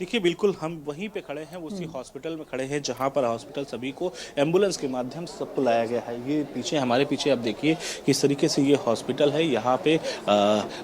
देखिए बिल्कुल हम वहीं पे खड़े हैं, उसी हॉस्पिटल में खड़े हैं जहां पर हॉस्पिटल सभी को एम्बुलेंस के माध्यम से सबको लाया गया है। ये पीछे हमारे पीछे आप देखिए किस तरीके से ये हॉस्पिटल है। यहाँ पे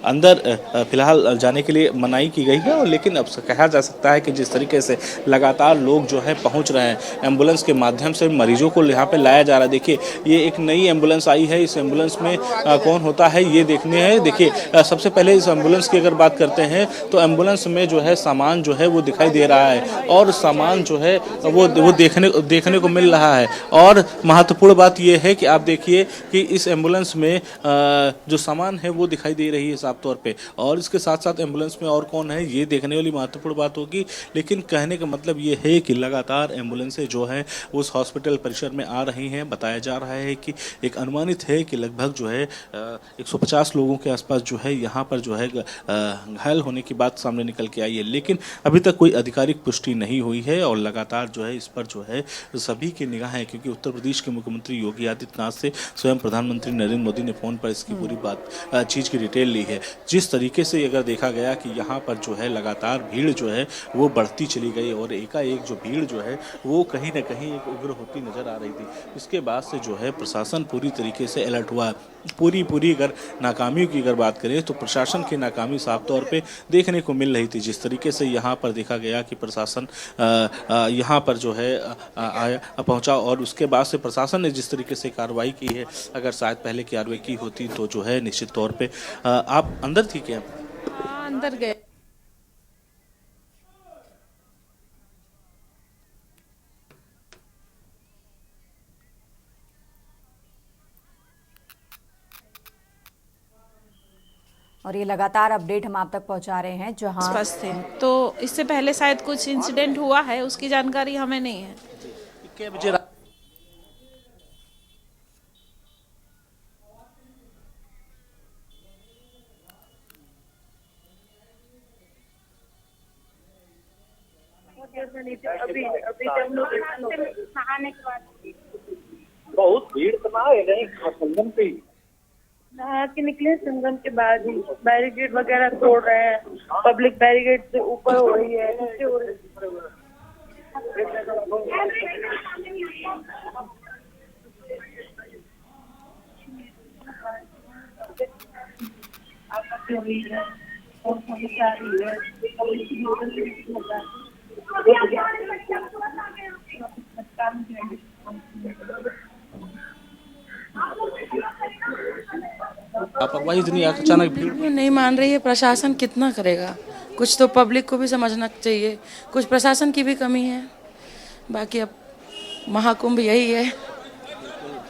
अंदर फिलहाल जाने के लिए मनाही की गई है, और लेकिन अब कहा जा सकता है कि जिस तरीके से लगातार लोग जो है पहुंच रहे हैं एम्बुलेंस के माध्यम से मरीजों को यहाँ पे लाया जा रहा है। देखिए ये एक नई एम्बुलेंस आई है, इस एम्बुलेंस में कौन होता है ये देखने हैं। देखिए सबसे पहले इस एम्बुलेंस की अगर बात करते हैं तो एम्बुलेंस में जो है सामान जो है वो दिखाई दे रहा है, और सामान जो है वो देखने को मिल रहा है। और महत्वपूर्ण बात यह है कि आप देखिए कि इस एम्बुलेंस में जो सामान है वो दिखाई दे रही है साफ तौर पे, और इसके साथ साथ एम्बुलेंस में और कौन है ये देखने वाली महत्वपूर्ण बात होगी। लेकिन कहने का मतलब ये है कि लगातार एम्बुलेंसें जो है उस हॉस्पिटल परिसर में आ रही हैं। बताया जा रहा है कि एक अनुमानित है कि लगभग जो है 150 लोगों के आसपास जो है यहाँ पर जो है घायल होने की बात सामने निकल के आई है, लेकिन अभी तक कोई आधिकारिक पुष्टि नहीं हुई है। और लगातार जो है इस पर जो है सभी की निगाहें, क्योंकि उत्तर प्रदेश के मुख्यमंत्री योगी आदित्यनाथ से स्वयं प्रधानमंत्री नरेंद्र मोदी ने फोन पर इसकी पूरी बात चीज़ की डिटेल ली है। जिस तरीके से अगर देखा गया कि यहाँ पर जो है लगातार भीड़ जो है वो बढ़ती चली गई, और एकाएक जो भीड़ जो है वो कहीं ना कहीं एक उग्र होती नजर आ रही थी। इसके बाद से जो है प्रशासन पूरी तरीके से अलर्ट हुआ। पूरी अगर नाकामियों की अगर बात करें तो प्रशासन की नाकामी साफ तौर पे देखने को मिल रही थी। जिस तरीके से यहाँ पर देखा गया कि प्रशासन यहाँ पर जो है आया पहुँचा, और उसके बाद से प्रशासन ने जिस तरीके से कार्रवाई की है, अगर शायद पहले कार्रवाई की होती तो जो है निश्चित तौर पे आप अंदर थी क्या? हाँ, अंदर गए। और ये लगातार अपडेट हम आप तक पहुंचा रहे हैं जहां स्वस्थ थे, तो इससे पहले शायद कुछ इंसिडेंट हुआ है, उसकी जानकारी हमें नहीं है। क्या बजे अभी अभी जब लोग नहाने के बाद बहुत भीड़ तो ना है नहीं संगम पे ही नहा के निकले। संगम के बाद ही बैरिकेड वगैरह तोड़ रहे हैं, पब्लिक बैरिकेड से ऊपर हो रही है, नीचे हो रही है। लापरवाही इतनी अचानक भीड़? ये नहीं मान रही है, प्रशासन कितना करेगा। कुछ तो पब्लिक को भी समझना चाहिए, कुछ प्रशासन की भी कमी है। बाकी अब महाकुंभ यही है।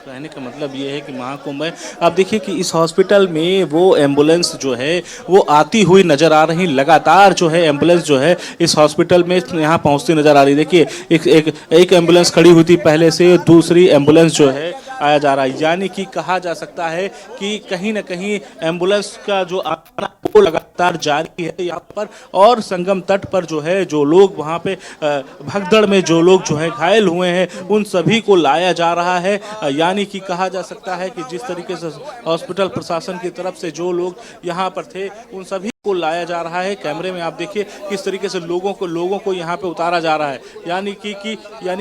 कहने का मतलब ये है कि महाकुंभ है। आप देखिए कि इस हॉस्पिटल में वो एम्बुलेंस जो है वो आती हुई नजर आ रही, लगातार जो है एम्बुलेंस जो है इस हॉस्पिटल में यहाँ पहुँचती नजर आ रही। देखिए एक एम्बुलेंस खड़ी हुई थी पहले से, दूसरी एम्बुलेंस जो है आया जा रहा है। यानी कि कहा जा सकता है कि कहीं ना कहीं एम्बुलेंस का जो आना वो लगातार जारी है यहाँ पर। और संगम तट पर जो है जो लोग वहाँ पे भगदड़ में जो लोग जो है घायल हुए हैं उन सभी को लाया जा रहा है। यानी कि कहा जा सकता है कि जिस तरीके से हॉस्पिटल प्रशासन की तरफ से जो लोग यहाँ पर थे उन सभी को लाया जा रहा है। कैमरे में आप देखिए किस तरीके से लोगों को यहाँ पे उतारा जा रहा है। यानी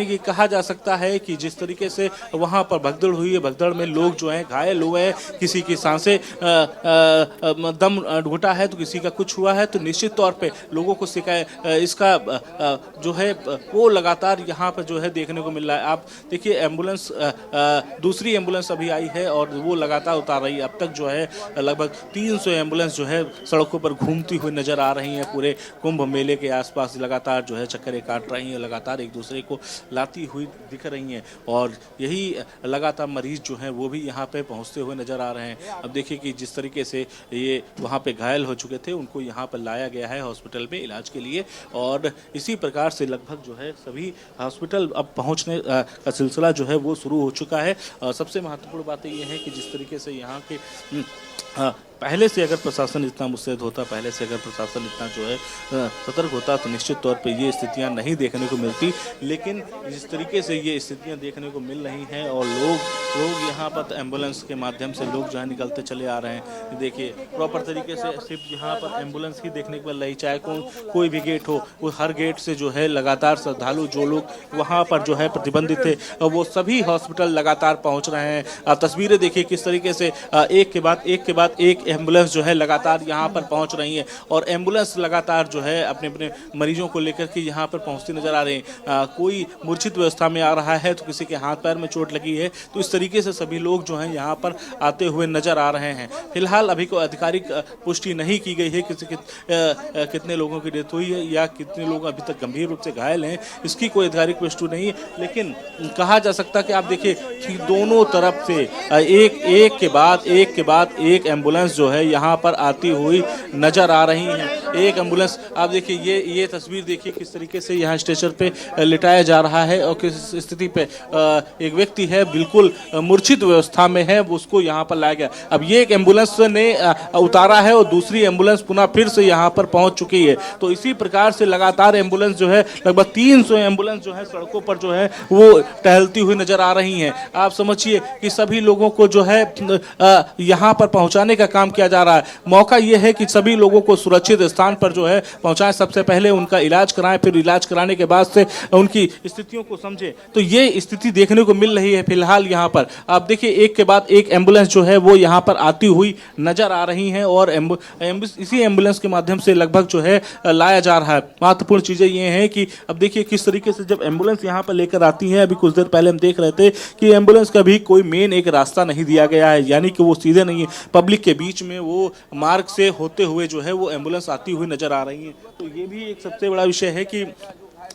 कि कहा जा सकता है कि जिस तरीके से वहाँ पर भगदड़ हुई है, भगदड़ में लोग जो हैं घायल हुए हैं, किसी की सांसें दम घुटा है तो किसी का कुछ हुआ है, तो निश्चित तौर पे लोगों को इसका जो है वो लगातार यहाँ पर जो है देखने को मिल रहा है। आप देखिए एम्बुलेंस दूसरी एम्बुलेंस अभी आई है और वो लगातार उतार रही है। अब तक जो है लगभग 300 एम्बुलेंस जो है सड़कों पर घूमती हुई नजर आ रही हैं। पूरे कुंभ मेले के आसपास लगातार जो है चक्करें काट रही हैं, लगातार एक दूसरे को लाती हुई दिख रही हैं, और यही लगातार मरीज जो हैं वो भी यहाँ पे पहुँचते हुए नजर आ रहे हैं। अब देखिए कि जिस तरीके से ये वहाँ पे घायल हो चुके थे उनको यहाँ पर लाया गया है हॉस्पिटल में इलाज के लिए, और इसी प्रकार से लगभग जो है सभी हॉस्पिटल अब पहुँचने का सिलसिला जो है वो शुरू हो चुका है। सबसे महत्वपूर्ण बात ये है कि जिस तरीके से यहाँ के पहले से अगर प्रशासन इतना मुस्तैद होता, पहले से अगर प्रशासन इतना जो है सतर्क होता तो निश्चित तौर पे ये स्थितियां नहीं देखने को मिलती। लेकिन जिस तरीके से ये स्थितियां देखने को मिल रही हैं और लोग यहाँ पर एम्बुलेंस के माध्यम से लोग जो है निकलते चले आ रहे हैं। देखिए प्रॉपर तरीके से सिर्फ यहाँ पर एम्बुलेंस ही देखने को मिल रही, चाहे कोई भी गेट हो, वो हर गेट से जो है लगातार श्रद्धालु जो लोग वहाँ पर जो है प्रतिबंधित थे वो सभी हॉस्पिटल लगातार पहुँच रहे हैं। आप तस्वीरें देखिए किस तरीके से एक के बाद एक एम्बुलेंस जो है लगातार यहाँ पर पहुँच रही है और एम्बुलेंस लगातार जो है अपने अपने मरीजों को लेकर के यहाँ पर पहुँचती नजर आ रही है। कोई मूर्छित अवस्था में आ रहा है तो किसी के हाथ पैर में चोट लगी है, तो इस तरीके से सभी लोग जो हैं यहाँ पर आते हुए नजर आ रहे हैं। फिलहाल अभी कोई आधिकारिक पुष्टि नहीं की गई है कितने लोगों की डेथ हुई है या कितने लोग अभी तक गंभीर रूप से घायल हैं, इसकी कोई आधिकारिक पुष्टि नहीं है। लेकिन कहा जा सकता है कि आप देखिए कि दोनों तरफ से एक के बाद एक एम्बुलेंस जो है यहाँ पर आती हुई नजर आ रही है। एक एम्बुलेंस आप देखिए ये तस्वीर देखिए किस तरीके से यहाँ स्ट्रेचर पे लिटाया जा रहा है और किस स्थिति पे एक व्यक्ति है बिल्कुल मूर्छित अवस्था में है, उसको यहाँ पर लाया गया। अब ये एक एम्बुलेंस ने उतारा है और दूसरी एम्बुलेंस पुनः फिर से यहाँ पर पहुंच चुकी है। तो इसी प्रकार से लगातार एम्बुलेंस जो है लगभग 300 एम्बुलेंस जो है सड़कों पर जो है वो टहलती हुई नजर आ रही हैं। आप समझिए कि सभी लोगों को जो है यहाँ पर पहुंचाने का काम किया जा रहा है। मौका ये है कि सभी लोगों को सुरक्षित स्थान पर जो है पहुंचाएं, सबसे पहले उनका इलाज कराएं, फिर इलाज कराने के बाद से उनकी स्थितियों को समझें। तो ये स्थिति देखने को मिल रही है फिलहाल यहाँ पर। आप देखिए एक के बाद एक एम्बुलेंस जो है वो यहाँ पर आती हुई नजर आ रही हैं और इसी एम्बुलेंस के माध्यम से लगभग जो है लाया जा रहा है। महत्वपूर्ण चीजें ये हैं कि अब देखिए किस तरीके से जब एम्बुलेंस यहाँ पर लेकर आती है, अभी कुछ देर पहले हम देख रहे थे कि एम्बुलेंस का भी कोई मेन एक रास्ता नहीं दिया गया है, यानी कि वो सीधे नहीं है, पब्लिक के बीच में वो मार्ग से होते हुए जो है वो एम्बुलेंस आती हुई नजर आ रही है। तो ये भी एक सबसे बड़ा विषय है कि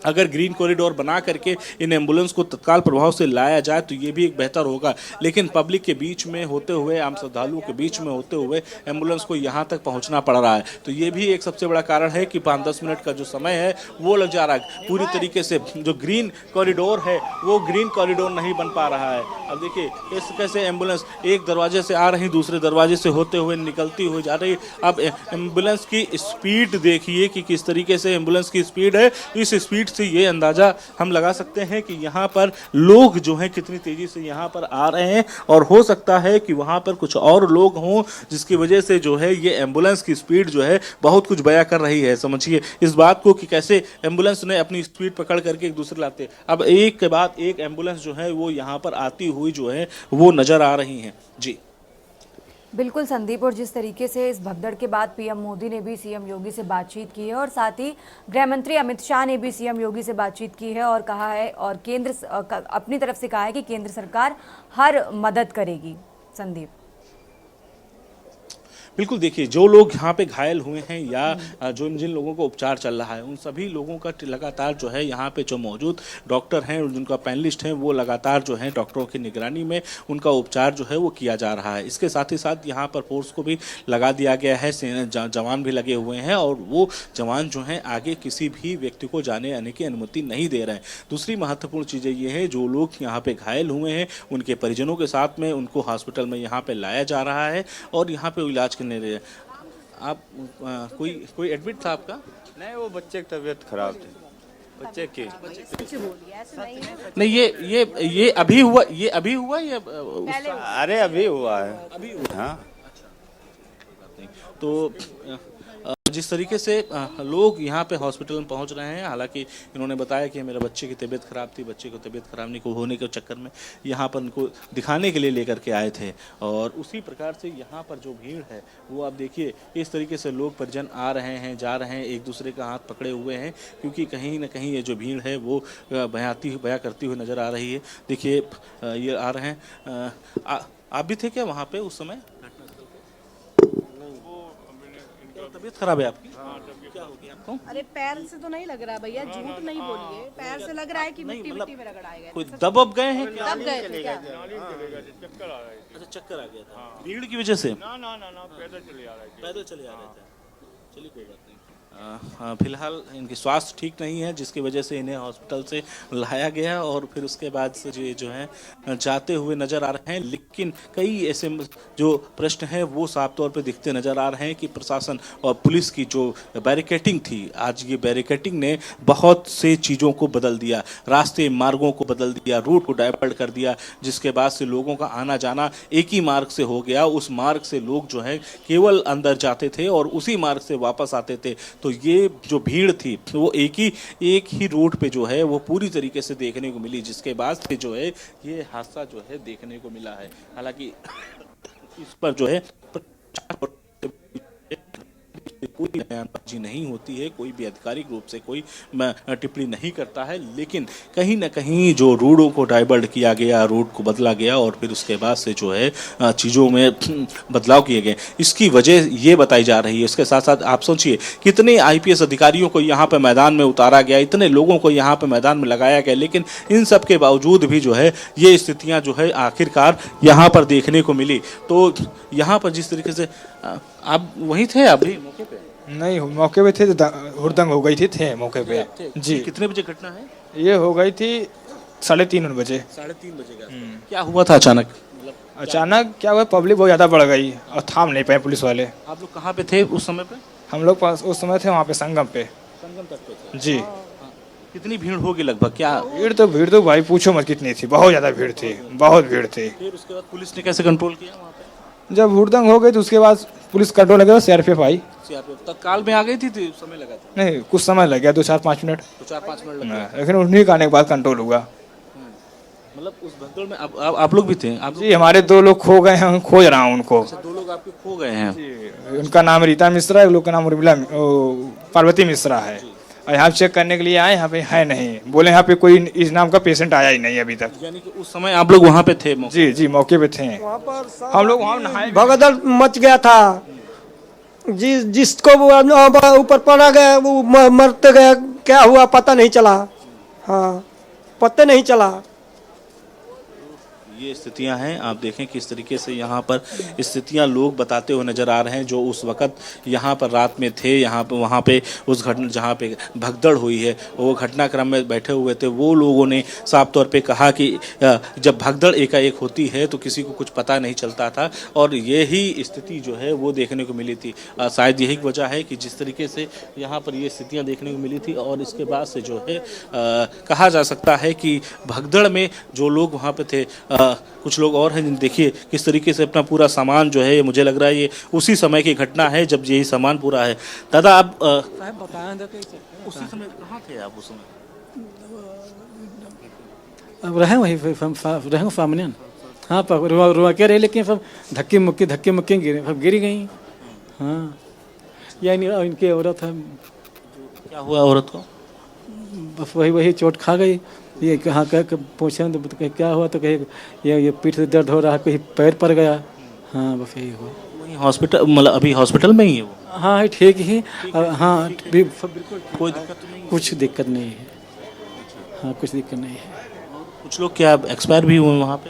अगर ग्रीन कॉरिडोर बना करके इन एम्बुलेंस को तत्काल प्रभाव से लाया जाए तो ये भी एक बेहतर होगा। लेकिन पब्लिक के बीच में होते हुए, आम श्रद्धालुओं के बीच में होते हुए एम्बुलेंस को यहाँ तक पहुँचना पड़ रहा है। तो ये भी एक सबसे बड़ा कारण है कि 5-10 मिनट का जो समय है वो लग जा रहा है। पूरी तरीके से जो ग्रीन कॉरिडोर है वो ग्रीन कॉरिडोर नहीं बन पा रहा है। अब देखिए इस कैसे एम्बुलेंस एक दरवाजे से आ रही, दूसरे दरवाजे से होते हुए निकलती हुई जा रही। अब एम्बुलेंस की स्पीड देखिए कि किस तरीके से एम्बुलेंस की स्पीड है। इस स्पीड से ये अंदाजा हम लगा सकते हैं कि यहाँ पर लोग जो हैं कितनी तेजी से यहाँ पर आ रहे हैं और हो सकता है कि वहाँ पर कुछ और लोग हों जिसकी वजह से जो है ये एम्बुलेंस की स्पीड जो है बहुत कुछ बयां कर रही है। समझिए इस बात को कि कैसे एम्बुलेंस ने अपनी स्पीड पकड़ करके एक दूसरे लाते। अब एक के बाद एक एम्बुलेंस जो है वो यहाँ पर आती हुई जो है वो नजर आ रही हैं। जी बिल्कुल संदीप, और जिस तरीके से इस भगदड़ के बाद पीएम मोदी ने भी सीएम योगी से बातचीत की है और साथ ही गृह मंत्री अमित शाह ने भी सीएम योगी से बातचीत की है और कहा है और केंद्र अपनी तरफ से कहा है कि केंद्र सरकार हर मदद करेगी। संदीप बिल्कुल, देखिए जो लोग यहाँ पे घायल हुए हैं या जिन लोगों को उपचार चल रहा है उन सभी लोगों का लगातार जो है यहाँ पे जो मौजूद डॉक्टर हैं जिनका पैनलिस्ट हैं वो लगातार जो है डॉक्टरों की निगरानी में उनका उपचार जो है वो किया जा रहा है। इसके साथ ही साथ यहाँ पर फोर्स को भी लगा दिया गया है, जवान भी लगे हुए हैं और वो जवान जो हैं आगे किसी भी व्यक्ति को जाने आने की अनुमति नहीं दे रहे हैं। दूसरी महत्वपूर्ण चीज़ें ये है जो लोग यहाँ पे घायल हुए हैं उनके परिजनों के साथ में उनको हॉस्पिटल में यहाँ पे लाया जा रहा है और यहाँ पे इलाज करने रहे। आप कोई एडमिट था आपका? नहीं, वो बच्चे की तबीयत खराब थी, बच्चे की। नहीं ये अभी हुआ ये अरे अभी हुआ है। हाँ तो जिस तरीके से लोग यहाँ पे हॉस्पिटल में पहुँच रहे हैं, हालांकि इन्होंने बताया कि मेरा बच्चे की तबीयत ख़राब थी, बच्चे को तबीयत ख़राब होने के चक्कर में यहाँ पर उनको दिखाने के लिए लेकर के आए थे। और उसी प्रकार से यहाँ पर जो भीड़ है वो आप देखिए इस तरीके से लोग परिजन आ रहे हैं जा रहे हैं, एक दूसरे का हाथ पकड़े हुए हैं क्योंकि कहीं ना कहीं ये जो भीड़ है वो बयां करती हुई नज़र आ रही है। देखिए ये आ रहे हैं। आप भी थे क्या वहाँ पे उस समय? तबीयत खराब है आपकी? क्या हो गया आपको? अरे पैर से तो नहीं लग रहा भैया, झूठ नहीं बोलिए, पैर से लग रहा है कि मिट्टी में रगड़ाए गए। कोई दब गए हैं क्या? दब गए थे क्या? अच्छा चक्कर आ गया था भीड़ की वजह से? ना पैदल चले आ रहे थे। पैदल चले आ रहे थे। चलिए कोई बात नहीं। फिलहाल इनकी स्वास्थ्य ठीक नहीं है, जिसकी वजह से इन्हें हॉस्पिटल से लाया गया और फिर उसके बाद से जो है जाते हुए नजर आ रहे हैं। लेकिन कई ऐसे जो प्रश्न हैं वो साफ तौर पे दिखते नजर आ रहे हैं कि प्रशासन और पुलिस की जो बैरिकेटिंग थी, आज ये बैरिकेटिंग ने बहुत से चीज़ों को बदल दिया, रास्ते मार्गों को बदल दिया, रूट को डाइवर्ट कर दिया, जिसके बाद से लोगों का आना जाना एक ही मार्ग से हो गया। उस मार्ग से लोग जो है केवल अंदर जाते थे और उसी मार्ग से वापस आते थे। तो ये जो भीड़ थी वो एक ही रोड पे जो है वो पूरी तरीके से देखने को मिली, जिसके बाद से जो है ये हादसा जो है देखने को मिला है। हालांकि इस पर जो है कोई बयानबाजी नहीं होती है, कोई भी आधिकारिक रूप से कोई टिप्पणी नहीं करता है, लेकिन कहीं ना कहीं जो रोडों को डाइवर्ट किया गया, रोड को बदला गया और फिर उसके बाद से जो है चीज़ों में बदलाव किए गए, इसकी वजह ये बताई जा रही है। इसके साथ साथ आप सोचिए कितने आईपीएस अधिकारियों को यहाँ पर मैदान में उतारा गया, इतने लोगों को यहाँ पर मैदान में लगाया गया, लेकिन इन सब के बावजूद भी जो है ये स्थितियाँ जो है आखिरकार यहाँ पर देखने को मिली। तो यहाँ पर जिस तरीके से आप वहीं थे अभी मौके पे? नहीं, मौके पे थे तो हुड़दंग हो गई थी मौके पे जी। कितने बजे घटना है? ये हो गई थी 3:30 बजे। 3:30 बजे का क्या हुआ था अचानक? अचानक क्या हुआ, पब्लिक बहुत ज़्यादा बढ़ गई और थाम नहीं पाए पुलिस वाले। आप लोग कहाँ पे थे उस समय पे? हम लोग पास उस समय थे वहाँ पे संगम पे। संगम तट पे थे जी। कितनी भीड़ होगी लगभग? क्या भीड़ तो भाई पूछो मत कितनी थी, बहुत ज़्यादा भीड़ थी, बहुत भीड़ थी। फिर उसके बाद पुलिस ने कैसे कंट्रोल किया वहाँ पे? जब हुड़दंग हो गई तो उसके बाद पुलिस कंट्रोल लगे, सीआरपीएफ आई। तत्काल में आ गई थी समय लगा था? नहीं, कुछ समय लग गया, 2-4-5 मिनट। 4-5 मिनट लगे, लेकिन उन्हीं के आने के बाद कंट्रोल हुआ। मतलब उस भगदड़ में आप लोग भी थे? आप जी, हमारे 2 लोग खो गए हैं, खोज रहा हूँ उनको। 2 लोग आपके खो गए हैं? उनका नाम रीता मिश्रा है, एक लोग का नाम पार्वती मिश्रा है। और यहाँ चेक करने के लिए आए, यहाँ पे है नहीं, बोले यहाँ पे कोई इस नाम का पेशेंट आया ही नहीं अभी तक। यानी कि उस समय आप लोग वहाँ पे थे? जी, मौके पे थे। हम लोग वहाँ नहाए, भगदड़ मच गया था जी, जिसको वो ऊपर पड़ा गया वो मरते गया, क्या हुआ पता नहीं चला। हाँ, पता नहीं चला। ये स्थितियां हैं, आप देखें किस तरीके से यहाँ पर स्थितियां लोग बताते हुए नजर आ रहे हैं जो उस वक्त यहाँ पर रात में थे, यहाँ पर वहाँ पे उस घटना जहाँ पे भगदड़ हुई है वो घटनाक्रम में बैठे हुए थे। वो लोगों ने साफ तौर पे कहा कि जब भगदड़ एकाएक होती है तो किसी को कुछ पता नहीं चलता था और यही स्थिति जो है वो देखने को मिली थी। शायद यही वजह है कि जिस तरीके से यहाँ पर ये स्थितियाँ देखने को मिली थी और इसके बाद से जो है कहा जा सकता है कि भगदड़ में जो लोग वहाँ पे थे, कुछ लोग और हैं, देखिए किस तरीके से अपना पूरा सामान जो है, मुझे लग रहा है ये उसी समय की घटना है जब यही सामान पूरा है। दादा आप उसी समय कहाँ थे आप उस समय? अब रहे वहीं रहे सामने। हाँ, रुआ के रहे, लेकिन सब धक्के मुक्के गिरे, सब गिरी गई। हाँ, यानी इनकी औरत है। क्या हुआ औरत को? बस वही चोट खा गई। ये कहाँ पूछे तो क्या हुआ, तो कहे ये पीठ से दर्द हो रहा है, कहीं पैर पड़ गया। हाँ, बस यही हुआ। वही हॉस्पिटल, मतलब अभी हॉस्पिटल में ही है वो? हाँ, ठीक ही। हाँ, बिल्कुल कोई दिक्कत तो नहीं? कुछ दिक्कत नहीं है। हाँ, कुछ दिक्कत नहीं है। कुछ लोग क्या एक्सपायर भी हुए वहाँ पे?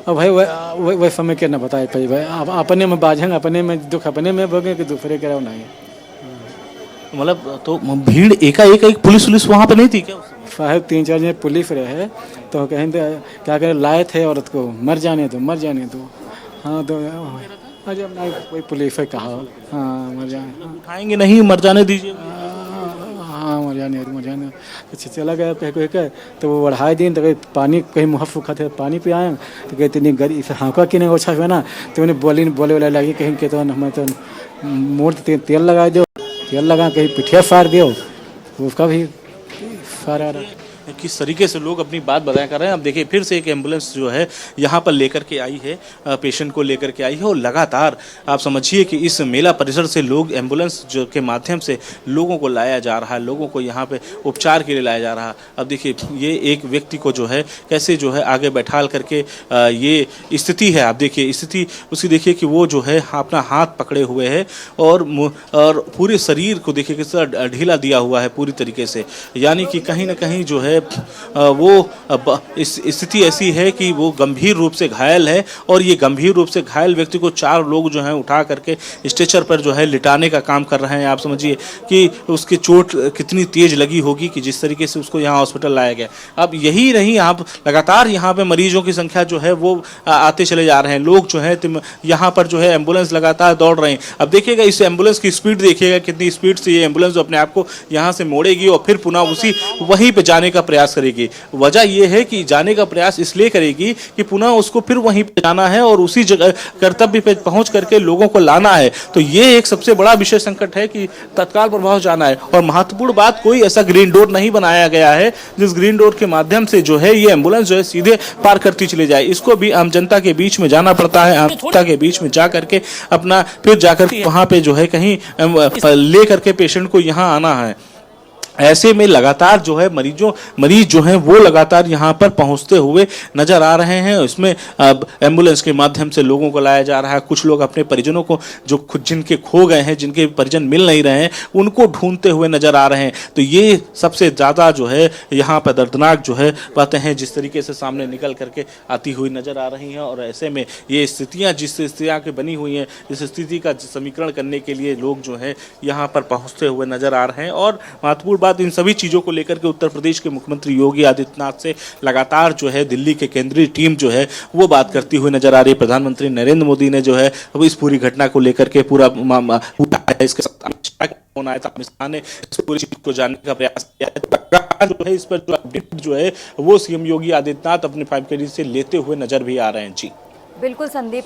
अब भाई वह समय क्या ना बताए भाई, अपने में बाझेंगे, अपने में दुख अपने में भोगे कि दूसरे के नहीं। मतलब तो भीड़ एकाएक पुलिस वहाँ पे नहीं थी क्या? साहब 3-4 जने पुलिस रहे तो कहें क्या करें, लाए थे औरत को, मर जाने दो। हाँ, तो कोई पुलिस है कहा, हाँ मर जाने, उठाएंगे नहीं, मर जाने दीजिए। हाँ, मर जाने अच्छा चला गया कह तो वो बढ़ाए दिन, तो पानी कहीं मुँह सूखा थे, पानी पे आए तो कहते नहीं गरी हाँका कि नहीं ओछा हुआ ना, तो उन्हें बोले लगी कहीं के तो हमें तो मोड़ तेल लगा दो, तेल लगा कहीं पिठिया फाड़ दो, उसका भी फाड़ा रहा। किस तरीके से लोग अपनी बात बताया कर रहे हैं। अब देखिए फिर से एक एम्बुलेंस जो है यहाँ पर लेकर के आई है, पेशेंट को लेकर के आई है और लगातार आप समझिए कि इस मेला परिसर से लोग एम्बुलेंस जो के माध्यम से लोगों को लाया जा रहा है, लोगों को यहाँ पे उपचार के लिए लाया जा रहा है। अब देखिए ये एक व्यक्ति को जो है कैसे जो है आगे बैठाल करके ये स्थिति है, आप देखिए स्थिति उसकी देखिए कि वो जो है अपना हाथ पकड़े हुए है और पूरे शरीर को देखिए किस तरह ढीला दिया हुआ है पूरी तरीके से, यानी कि कहीं ना कहीं जो है है वो इस स्थिति ऐसी है कि वो गंभीर रूप से घायल है और ये गंभीर रूप से घायल व्यक्ति को 4 लोग जो हैं उठा करके स्ट्रेचर पर जो है लिटाने का काम कर रहे हैं। आप समझिए कि उसकी चोट कितनी तेज लगी होगी कि जिस तरीके से उसको यहाँ हॉस्पिटल लाया गया। अब यही नहीं, आप लगातार यहाँ पे मरीजों की संख्या जो है वो आते चले जा रहे हैं। लोग जो है यहाँ पर जो है एम्बुलेंस लगातार दौड़ रहे हैं। अब देखिएगा इस एम्बुलेंस की स्पीड, देखिएगा कितनी स्पीड से ये एम्बुलेंस जो अपने आप को यहाँ से मोड़ेगी और फिर पुनः उसी वहीं पे जाने का प्रयास करेगी। वजह यह है कि जाने का प्रयास इसलिए करेगी कि पुनः उसको फिर वहीं पे जाना है और उसी जगह कर्तव्य पे पहुंच करके लोगों को लाना है। तो ये एक सबसे बड़ा विषय संकट है कि तत्काल प्रभाव जाना है। और महत्वपूर्ण बात, कोई ऐसा ग्रीन डोर नहीं बनाया गया है जिस ग्रीन डोर के माध्यम से जो है ये एम्बुलेंस जो है सीधे पार करती चली जाए। इसको भी आम जनता के बीच में जाना पड़ता है, आम जनता के बीच में जा करके अपना फिर जाकर वहां पे जो है कहीं ले करके पेशेंट को यहाँ आना है। ऐसे में लगातार जो है मरीज जो हैं वो लगातार यहाँ पर पहुँचते हुए नजर आ रहे हैं। इसमें अब एम्बुलेंस के माध्यम से लोगों को लाया जा रहा है। कुछ लोग अपने परिजनों को जो खुद जिनके खो गए हैं, जिनके परिजन मिल नहीं रहे हैं, उनको ढूंढते हुए नजर आ रहे हैं। तो ये सबसे ज़्यादा जो है यहाँ पर दर्दनाक जो है बातें हैं जिस तरीके से सामने निकल करके आती हुई नजर आ रही हैं। और ऐसे में ये स्थितियाँ जिस स्थितियाँ की बनी हुई हैं, इस स्थिति का समीकरण करने के लिए लोग जो है यहाँ पर पहुँचते हुए नजर आ रहे हैं। और महत्वपूर्ण बात, इन सभी चीज़ों को लेकर के उत्तर प्रदेश के मुख्यमंत्री योगी आदित्यनाथ से लगातार जो है दिल्ली के केंद्रीय टीम जो है वो बात करती हुई नजर आ रही है। प्रधानमंत्री नरेंद्र मोदी ने जो है अब इस पूरी घटना को लेकर के पूरा इसके साथ फोन आया था, अमित शाह ने इस पूरी चीज को जानने का प्रयास किया है। जो है इस पर जो अपडेट जो है वो सीएम योगी आदित्यनाथ अपने 5 से लेते हुए नजर भी आ रहे हैं। जी बिल्कुल संदीप।